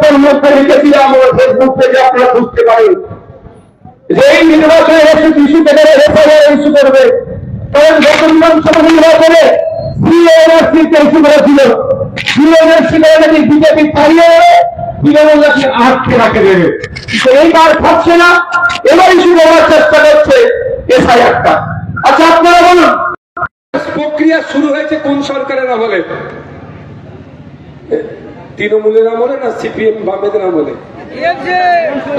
বক্তব্যের মধ্যে লিখেছিলাম ও ফেসবুক থেকে আপনারা বুঝতে পারেন যে এই নির্বাচনে ইস্যু থেকে ইস্যু করবে। কারণ গত বিধানসভা নির্বাচনে সিএনআরসিকে ইস্যু করেছিল, সিএনআরসি করে নাকি বিজেপি পালিয়ে তৃণমূলকে আটকে রাখে দেবে। এইবার থাকছে না, এবার ইস্যু করার চেষ্টা করছে এসআইআরটা। আচ্ছা আপনারা বলুন, প্রক্রিয়া শুরু হয়েছে কোন সরকারের আমলে? তৃণমূলের আমলে না সিপিএম বামেদের আমলে?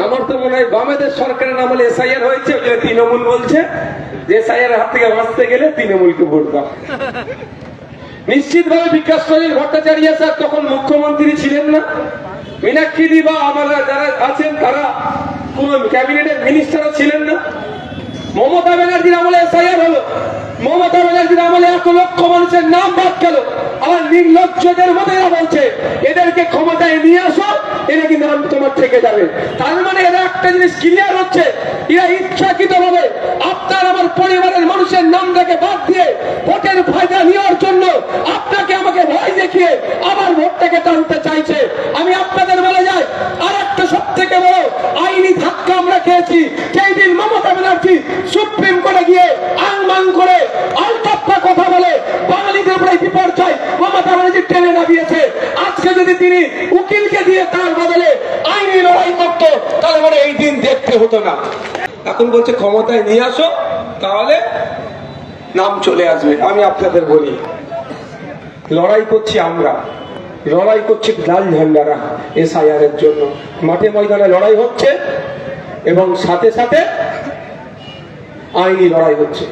আমার তো মনে হয় বামেদের সরকারের আমলে এসআইআর হয়েছে। তৃণমূল বলছে যে এসআইআর হাত থেকে বাঁচতে গেলে তৃণমূলকে ভোট দাও। নিশ্চিতভাবে বিকাশ রঞ্জন ভট্টাচার্য স্যার তখন মুখ্যমন্ত্রী ছিলেন না, মীনাক্ষী দি বা আমরা যারা আছেন তারা কোন ক্যাবিনেটের মিনিস্টারও ছিলেন না। মমতা ব্যানার্জির আমলে এসআইআর হলো, মমতা ব্যানার্জির আমলে 1 লক্ষ মানুষের নাম বাদ গেল। আবার নির্লজ্জদের মতো এরা বলছে এদেরকে ক্ষমতায় নিয়ে আসো, এরা কি নাম তোমার থেকে যাবে। তার মানে এরা একটা জিনিস ক্লিয়ার হচ্ছে, এরা ইচ্ছাকৃত ভাবে আপনার আমার পরিবারের মানুষের নামটাকে বাদ দিয়ে ভোটের ফায়দা নেওয়ার জন্য আপনাকে আমাকে ভয় দেখিয়ে আবার ভোটটাকে টানতে চাইছে। আমি আপনাদের বলে যাই, আর একটা সব থেকে বড় আইনি ধাক্কা আমরা খেয়েছি। যেই দিন মমতা ব্যানার্জি সুপ্রিম কোর্টে গিয়ে আংমাং করে আলতাপ্পা কথা বলে বাঙালিদের উপরে বিপর্যয় মমতা ব্যানার্জি টেনে নামিয়েছে। আজকে যদি তিনি উকিলকে দিয়ে তার বদলে আইনি লড়াই করতো তাহলে মানে এই দিন দেখতে হতো না। এখন বলছে ক্ষমতায় নিয়ে আসো, তাহলে নাম চলে আসবে। আমি আপনাদের বলি, লড়াই করছি আমরা, লড়াই করছে লাল ঝান্ডারা এসআইআর এর জন্য। মাঠে ময়দানে লড়াই হচ্ছে এবং সাথে সাথে আইনি লড়াই হচ্ছে।